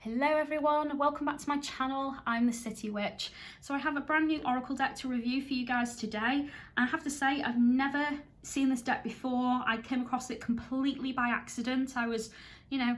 Hello everyone, welcome back to my channel. I'm the City Witch. So I have a brand new Oracle deck to review for you guys today. And I have to say, I've never seen this deck before. I came across it completely by accident. I was,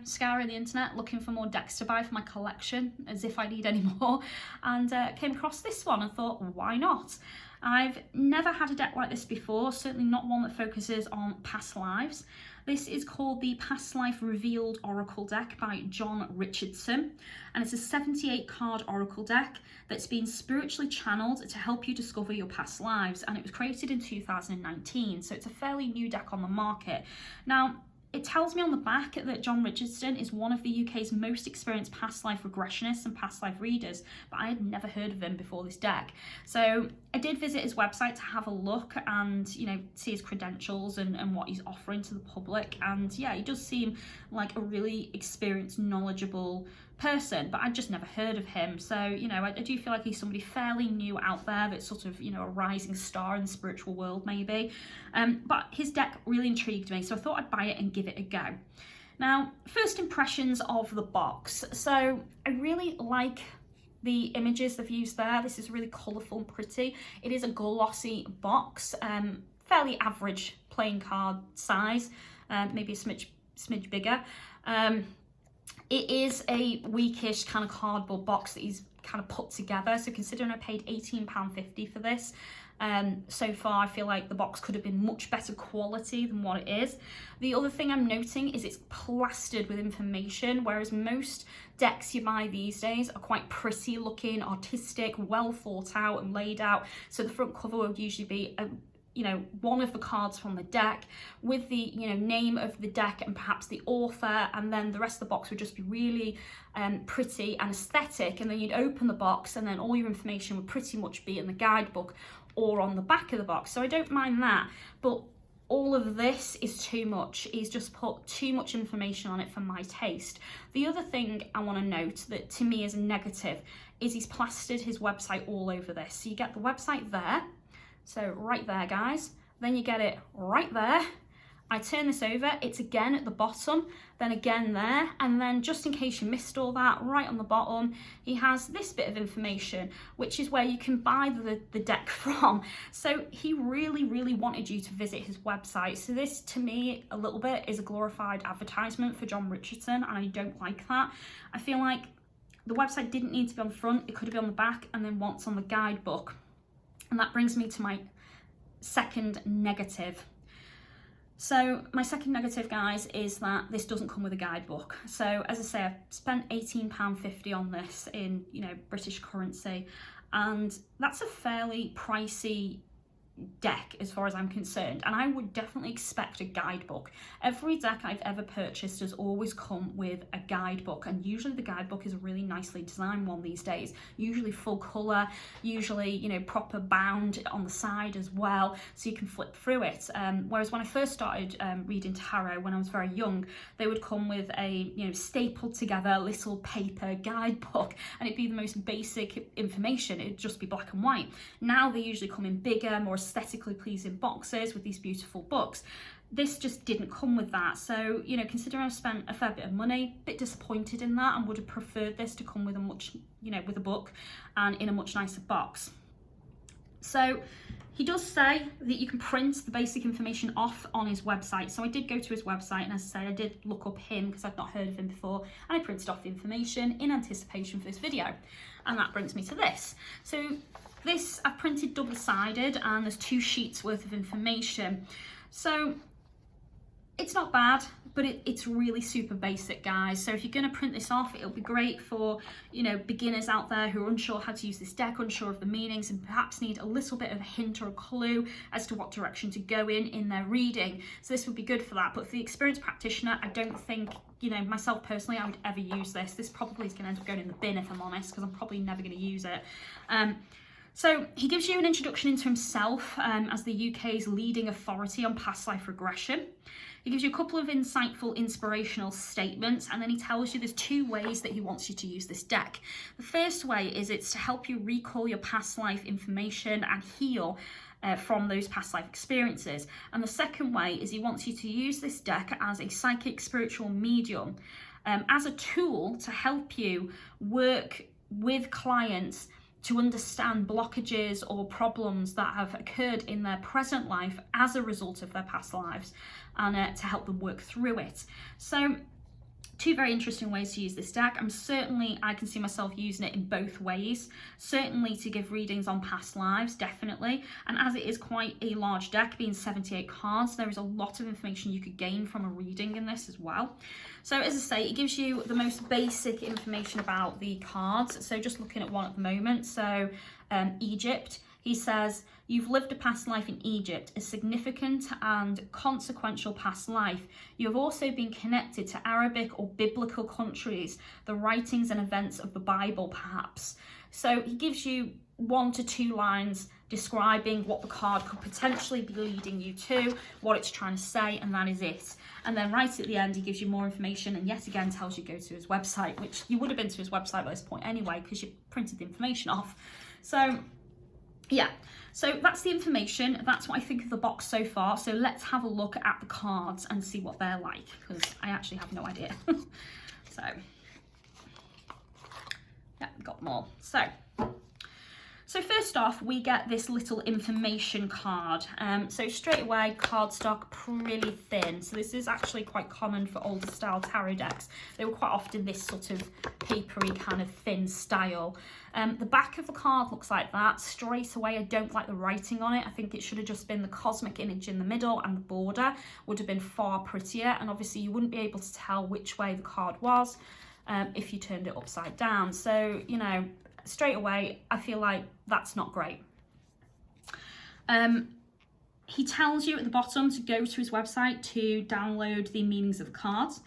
scouring the internet looking for more decks to buy for my collection, as if I need any more, and came across this one and thought, why not? I've never had a deck like this before, certainly not one that focuses on past lives. This is called the Past Life Revealed Oracle deck by John Richardson, and it's a 78 card Oracle deck that's been spiritually channeled to help you discover your past lives, and it was created in 2019, so it's a fairly new deck on the market. Now, it tells me on the back that John Richardson is one of the UK's most experienced past life regressionists and past life readers, but I had never heard of him before this deck. So I did visit his website to have a look and, see his credentials and what he's offering to the public. And yeah, he does seem like a really experienced, knowledgeable person, but I'd just never heard of him. So, I do feel like he's somebody fairly new out there that's sort of, a rising star in the spiritual world maybe. But his deck really intrigued me, so I thought I'd buy it and give it a go. Now, first impressions of the box. So I really like the images they've used there. This is really colourful and pretty. It is a glossy box, fairly average playing card size, maybe a smidge bigger. It is a weakish kind of cardboard box that he's kind of put together. So considering I paid £18.50 for this, so far I feel like the box could have been much better quality than what it is. The other thing I'm noting is it's plastered with information, whereas most decks you buy these days are quite pretty looking, artistic, well thought out and laid out. So the front cover would usually be one of the cards from the deck with the name of the deck and perhaps the author, and then the rest of the box would just be really pretty and aesthetic, and then you'd open the box and then all your information would pretty much be in the guidebook or on the back of the box. So I don't mind that, but all of this is too much. He's just put too much information on it for my taste. The other thing I want to note that to me is a negative is he's plastered his website all over this. So you get the website there, so right there guys, then you get it right there. I turn this over, it's again at the bottom, then again there, and then just in case you missed all that, right on the bottom he has this bit of information, which is where you can buy the deck from. So he really wanted you to visit his website. So this to me a little bit is a glorified advertisement for John Richardson, and I don't like that. I feel like the website didn't need to be on the front, it could have been on the back and then once on the guidebook. And that brings me to my second negative. So my second negative, guys, is that this doesn't come with a guidebook. So as I say, I've spent £18.50 on this in, British currency, and that's a fairly pricey deck as far as I'm concerned, and I would definitely expect a guidebook. Every deck I've ever purchased has always come with a guidebook, and usually the guidebook is a really nicely designed one these days, usually full colour, usually proper bound on the side as well, so you can flip through it. Whereas when I first started reading tarot when I was very young, they would come with a stapled together little paper guidebook, and it'd be the most basic information. It'd just be black and white. Now they usually come in bigger, more aesthetically pleasing boxes with these beautiful books. This just didn't come with that. So, considering I've spent a fair bit of money, a bit disappointed in that, and would have preferred this to come with a much, with a book and in a much nicer box. So he does say that you can print the basic information off on his website. So I did go to his website, and as I say, I did look up him because I'd not heard of him before, and I printed off the information in anticipation for this video. And that brings me to this. So this I've printed double-sided, and there's 2 sheets worth of information. So it's not bad, but it's really super basic, guys. So if you're going to print this off, it'll be great for, beginners out there who are unsure how to use this deck, unsure of the meanings, and perhaps need a little bit of a hint or a clue as to what direction to go in their reading. So this would be good for that. But for the experienced practitioner, I don't think, myself personally, I would ever use this. This probably is going to end up going in the bin, if I'm honest, because I'm probably never going to use it. So he gives you an introduction into himself as the UK's leading authority on past life regression. He gives you a couple of insightful, inspirational statements, and then he tells you there's 2 ways that he wants you to use this deck. The first way is it's to help you recall your past life information and heal from those past life experiences. And the second way is he wants you to use this deck as a psychic spiritual medium as a tool to help you work with clients to understand blockages or problems that have occurred in their present life as a result of their past lives, and to help them work through it. So two very interesting ways to use this deck. I can see myself using it in both ways. Certainly to give readings on past lives, definitely. And as it is quite a large deck, being 78 cards, there is a lot of information you could gain from a reading in this as well. So as I say, it gives you the most basic information about the cards. So just looking at one at the moment. So Egypt. He says, you've lived a past life in Egypt, a significant and consequential past life. You have also been connected to Arabic or biblical countries, the writings and events of the Bible, perhaps. So he gives you 1 to 2 lines describing what the card could potentially be leading you to, what it's trying to say, and that is it. And then right at the end, he gives you more information and yet again tells you to go to his website, which you would have been to his website by this point anyway, because you printed the information off. So yeah, so that's the information. That's what I think of the box so far. So let's have a look at the cards and see what they're like, because I actually have no idea. So yeah, got more. So first off, we get this little information card. So straight away, cardstock really thin. So this is actually quite common for older style tarot decks. They were quite often this sort of papery kind of thin style. The back of the card looks like that. Straight away, I don't like the writing on it. I think it should have just been the cosmic image in the middle, and the border would have been far prettier. And obviously you wouldn't be able to tell which way the card was if you turned it upside down. So, you know, straight away, I feel like that's not great. He tells you at the bottom to go to his website to download the meanings of the cards.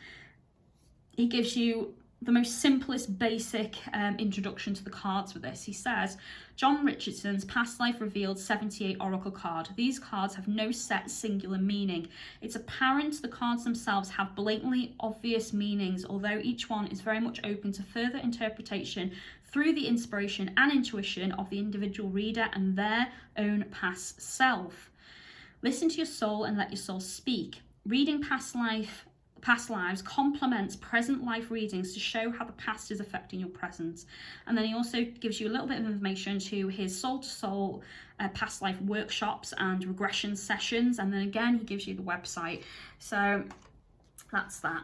He gives you the most simplest, basic introduction to the cards with this. He says, John Richardson's past life revealed 78 oracle card. These cards have no set singular meaning. It's apparent the cards themselves have blatantly obvious meanings, although each one is very much open to further interpretation through the inspiration and intuition of the individual reader and their own past self. Listen to your soul and let your soul speak. Reading past lives complements present life readings to show how the past is affecting your present. And then he also gives you a little bit of information to his soul to soul past life workshops and regression sessions. And then again, he gives you the website. So that's that.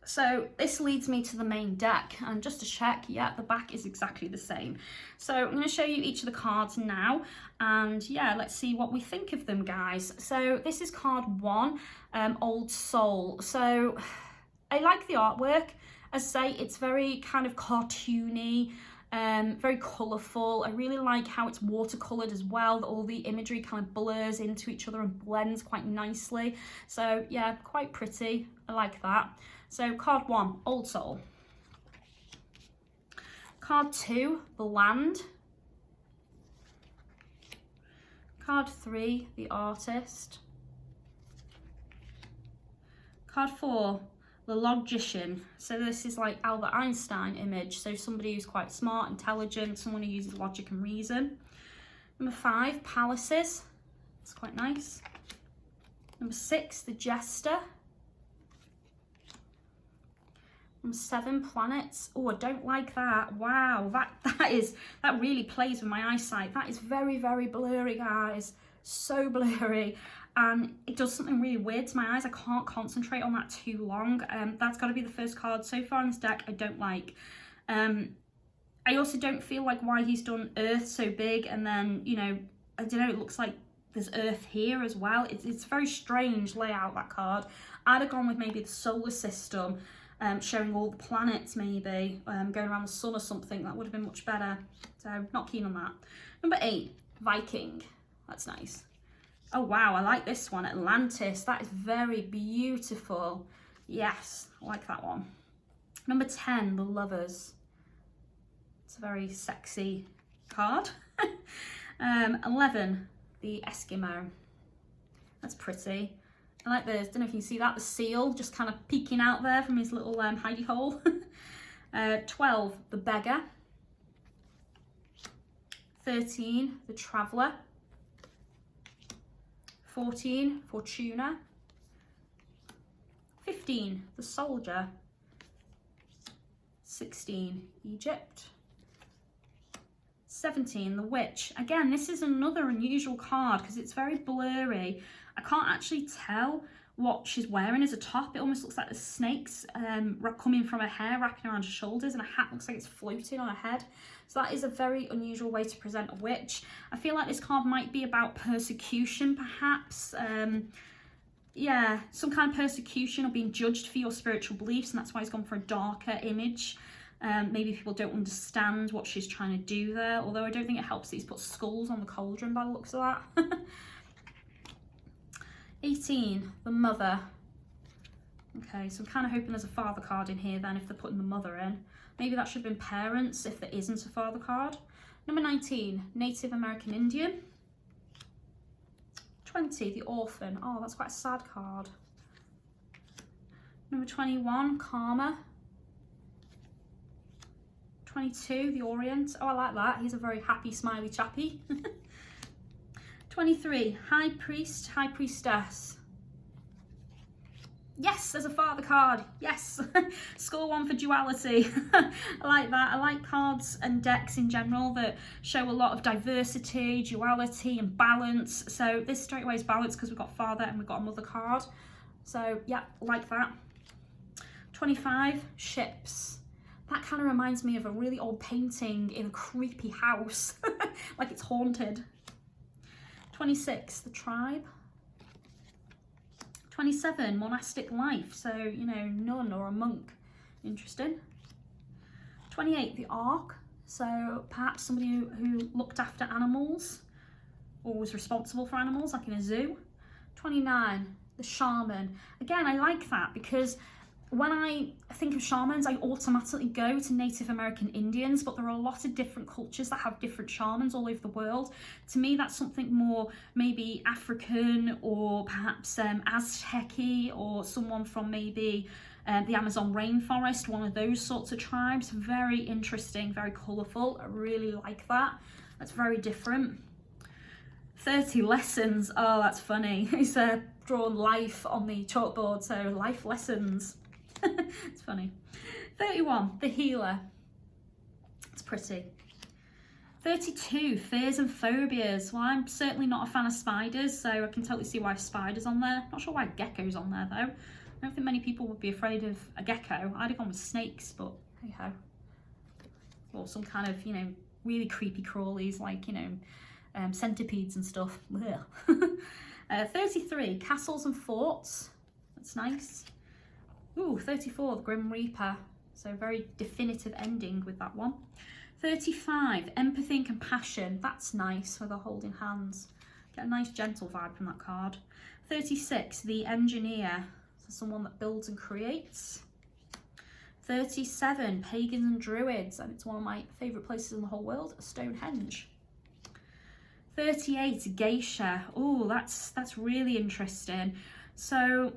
So this leads me to the main deck, and just to check, yeah, the back is exactly the same. So I'm going to show you each of the cards now, and yeah, let's see what we think of them, guys. So this is card 1, Old Soul. So I like the artwork. As I say, it's very kind of cartoony, very colourful. I really like how it's watercoloured as well, that all the imagery kind of blurs into each other and blends quite nicely. So yeah, quite pretty. I like that. So card 1, Old Soul. Card 2, The Land. Card 3, The Artist. Card 4, The Logician. So this is like Albert Einstein image. So somebody who's quite smart, intelligent, someone who uses logic and reason. Number 5, Palaces. It's quite nice. Number 6, The Jester. Number 7, Planets. Oh, I don't like that. Wow, that really plays with my eyesight. That is very, very blurry, guys. So blurry. And it does something really weird to my eyes. I can't concentrate on that too long. That's got to be the first card so far in this deck I don't like. I also don't feel like why he's done Earth so big, and then, you know, I don't know, it looks like there's Earth here as well. It's a very strange layout, that card. I'd have gone with maybe the solar system, showing all the planets maybe, going around the sun or something. That would have been much better. So not keen on that. Number 8, Viking. That's nice. Oh wow, I like this one, Atlantis. That is very beautiful. Yes, I like that one. Number 10, The Lovers. It's a very sexy card. 11, The Eskimo. That's pretty. I like this. Don't know if you can see that, the seal just kind of peeking out there from his little hidey hole. 12, The Beggar. 13, The Traveller. 14, Fortuna. 15, The Soldier. 16, Egypt. 17, the Witch. Again, this is another unusual card because it's very blurry. I can't actually tell what she's wearing as a top. It almost looks like the snakes coming from her hair, wrapping around her shoulders, and a hat looks like it's floating on her head. So that is a very unusual way to present a witch. I feel like this card might be about persecution, perhaps. Yeah, some kind of persecution or being judged for your spiritual beliefs, and that's why he's gone for a darker image. Maybe people don't understand what she's trying to do there, although I don't think it helps that he's put skulls on the cauldron by the looks of that. 18, the Mother. Okay, so I'm kind of hoping there's a father card in here then if they're putting the mother in. Maybe that should have been parents if there isn't a father card. Number 19, Native American Indian. 20, the Orphan. Oh, that's quite a sad card. Number 21, Karma. 22, the Orient. Oh, I like that. He's a very happy, smiley chappy. 23, High Priest, High Priestess. Yes, there's a father card. Yes. Score 1 for duality. I like that. I like cards and decks in general that show a lot of diversity, duality and balance. So this straight away is balance because we've got father and we've got a mother card. So yeah, like that. 25, Ships. That kind of reminds me of a really old painting in a creepy house, like it's haunted. 26, the Tribe. 27, monastic life, so, you know, nun or a monk. Interesting. 28, the Ark. So perhaps somebody who looked after animals or was responsible for animals, like in a zoo. 29, the Shaman. Again, I like that because when I think of shamans, I automatically go to Native American Indians, but there are a lot of different cultures that have different shamans all over the world. To me, that's something more maybe African or perhaps Aztec-y, or someone from maybe the Amazon rainforest, one of those sorts of tribes. Very interesting, very colourful. I really like that. That's very different. 30 lessons. Oh, that's funny. He's drawn life on the chalkboard, so life lessons. It's funny. 31, the Healer. It's pretty. 32, Fears and Phobias. Well, I'm certainly not a fan of spiders, so I can totally see why spiders on there. Not sure why gecko's on there though. I don't think many people would be afraid of a gecko. I'd have gone with snakes, but hey ho. Or some kind of, you know, really creepy crawlies like, you know, centipedes and stuff. 33, Castles and Forts. That's nice. Ooh, 34, the Grim Reaper. So very definitive ending with that one. 35, Empathy and Compassion. That's nice, where they're holding hands. Get a nice gentle vibe from that card. 36, the Engineer. So someone that builds and creates. 37, Pagans and Druids. And it's one of my favourite places in the whole world, Stonehenge. 38, Geisha. Oh, that's really interesting. So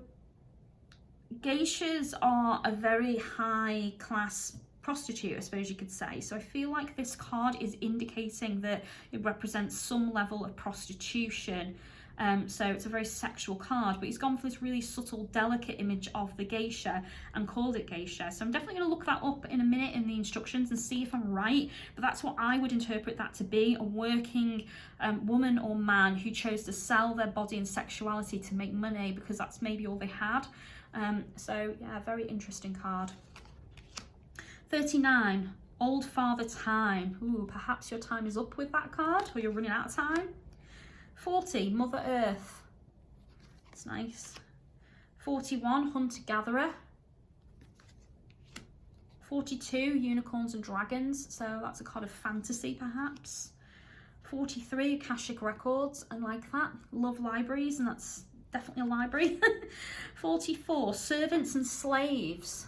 geishas are a very high class prostitute, I suppose you could say. So I feel like this card is indicating that it represents some level of prostitution. So it's a very sexual card, but he's gone for this really subtle, delicate image of the geisha and called it geisha. So I'm definitely going to look that up in a minute in the instructions and see if I'm right. But that's what I would interpret that to be, a working woman or man who chose to sell their body and sexuality to make money because that's maybe all they had. So yeah, very interesting card. 39, Old Father Time. Ooh, perhaps your time is up with that card, or you're running out of time. 40, Mother Earth. That's nice. 41, Hunter Gatherer. 42, Unicorns and Dragons. So that's a card of fantasy, perhaps. 43, Akashic Records, and like that. Love libraries, and that's definitely a library. 44, Servants and Slaves.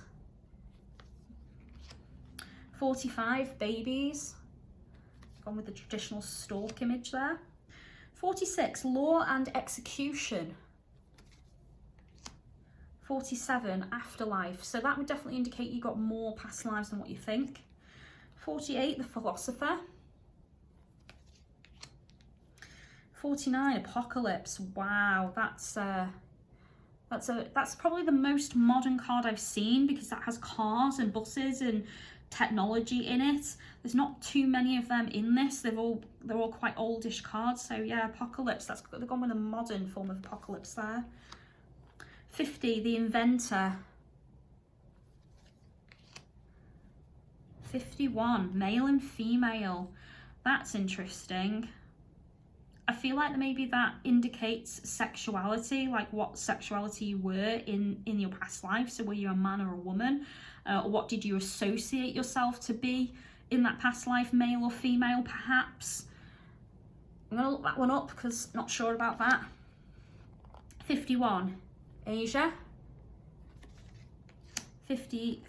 45, Babies. Gone with the traditional stork image there. 46, Law and Execution. 47, Afterlife. So that would definitely indicate you got more past lives than what you think. 48, The Philosopher. 49, Apocalypse. Wow, that's probably the most modern card I've seen because that has cars and buses and technology in it. There's not too many of them in this. They're all quite oldish cards. So yeah, Apocalypse. They've gone with a modern form of Apocalypse there. 50, the Inventor. 51, male and female. That's interesting. I feel like maybe that indicates sexuality, like what sexuality you were in your past life. So were you a man or a woman? What did you associate yourself to be in that past life, male or female perhaps? I'm going to look that one up because not sure about that. 51, Asia. 50,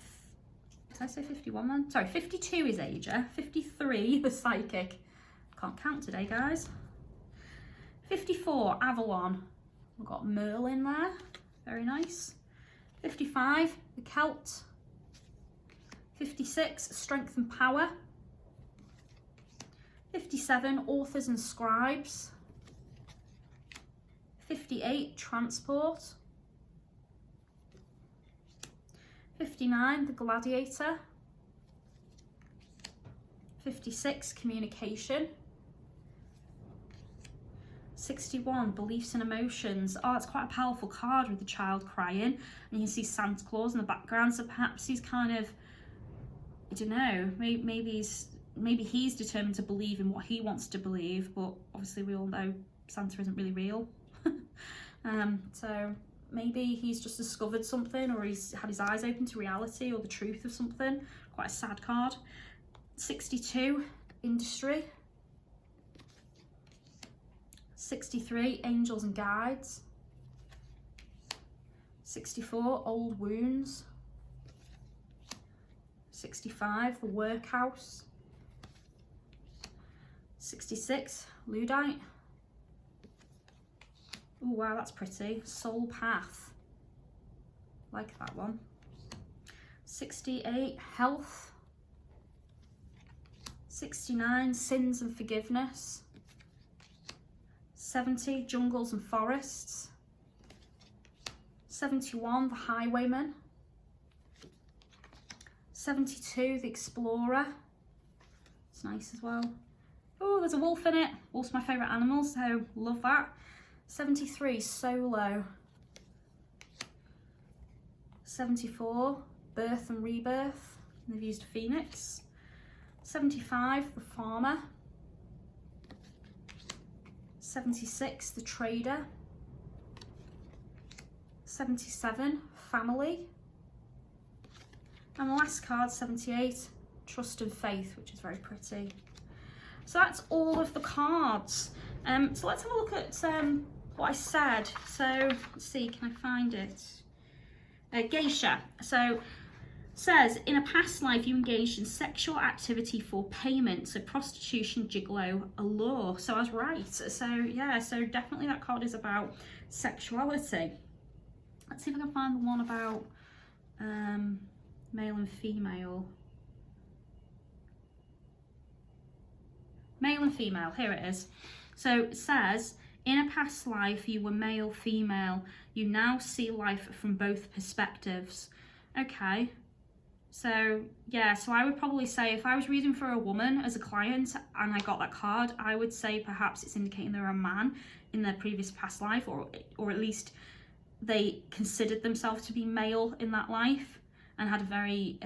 did I say 51 then? Sorry, 52 is Asia. 53, the Psychic. Can't count today, guys. 54, Avalon. We've got Merlin there. Very nice. 55, the Celt. 56, Strength and Power. 57, Authors and Scribes. 58, Transport. 59, the Gladiator. 56, Communication. 61, Beliefs and Emotions. Oh, it's quite a powerful card with the child crying, and you can see Santa Claus in the background, so perhaps he's kind of, I don't know, maybe he's determined to believe in what he wants to believe, but obviously we all know Santa isn't really real. So maybe he's just discovered something, or he's had his eyes open to reality or the truth of something. Quite a sad card. 62, Industry. 63, Angels and Guides. 64, Old Wounds. 65, The Workhouse. 66, Luddite. Oh wow, that's pretty. Soul Path. Like that one. 68, Health. 69, Sins and Forgiveness. 70, Jungles and Forests. 71, The Highwayman. 72, The Explorer. It's nice as well. Oh, there's a wolf in it. Wolf's my favourite animal, so love that. 73, Solo. 74, Birth and Rebirth. And they've used a phoenix. 75, The Farmer. 76, The Trader. 77, Family. And the last card, 78, Trust and Faith, which is very pretty. So that's all of the cards. So let's have a look at what I said. So let's see, can I find it? Geisha. So says, in a past life you engaged in sexual activity for payment, so prostitution, gigolo, allure. So I was right. So yeah, so definitely that card is about sexuality. Let's see if I can find the one about male and female. Male and female, here it is. So it says, in a past life you were male, female. You now see life from both perspectives. Okay. So yeah, so I would probably say if I was reading for a woman as a client and I got that card, I would say perhaps it's indicating they're a man in their previous past life, or at least they considered themselves to be male in that life and had a very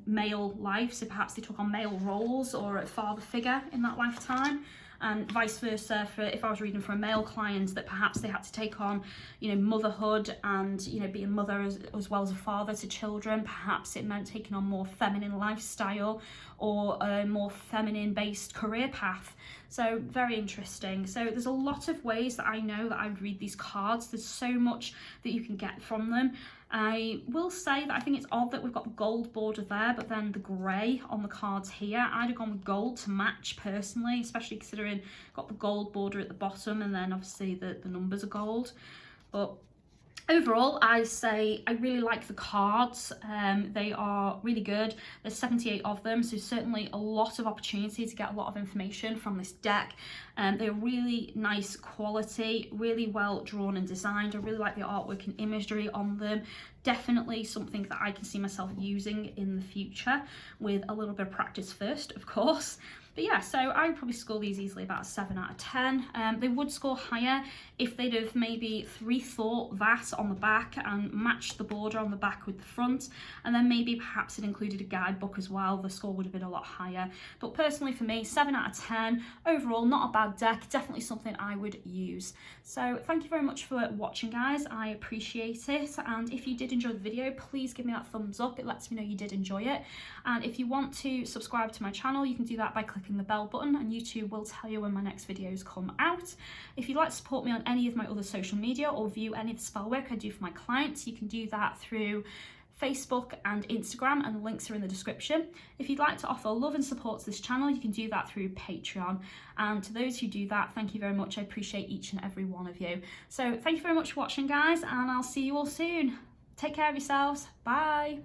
male life. So perhaps they took on male roles or a father figure in that lifetime. And vice versa, for if I was reading for a male client, that perhaps they had to take on, you know, motherhood and, you know, be a mother as well as a father to children. Perhaps it meant taking on more feminine lifestyle or a more feminine based career path. So very interesting. So there's a lot of ways that I know that I would read these cards. There's so much that you can get from them. I will say that I think it's odd that we've got the gold border there, but then the grey on the cards here. I'd have gone with gold to match personally, especially considering got the gold border at the bottom and then obviously the numbers are gold. But overall, I say I really like the cards. They are really good. There's 78 of them, so certainly a lot of opportunity to get a lot of information from this deck. They're really nice quality, really well drawn and designed. I really like the artwork and imagery on them. definitely something that I can see myself using in the future, with a little bit of practice first, of course. But yeah, so I would probably score these easily about a 7 out of 10. They would score higher if they'd have maybe rethought that on the back and matched the border on the back with the front, and then maybe perhaps it included a guidebook as well. The score would have been a lot higher. But personally for me, 7 out of 10. Overall, not a bad deck, definitely something I would use. So thank you very much for watching, guys. I appreciate it. And if you did enjoy the video, please give me that thumbs up. It lets me know you did enjoy it. And if you want to subscribe to my channel, you can do that by clicking the bell button, and YouTube will tell you when my next videos come out. If you'd like to support me on any of my other social media or view any of the spell work I do for my clients, you can do that through Facebook and Instagram, and the links are in the description. If you'd like to offer love and support to this channel, you can do that through Patreon. And to those who do that, thank you very much. I appreciate each and every one of you. So thank you very much for watching, guys, and I'll see you all soon. Take care of yourselves. Bye.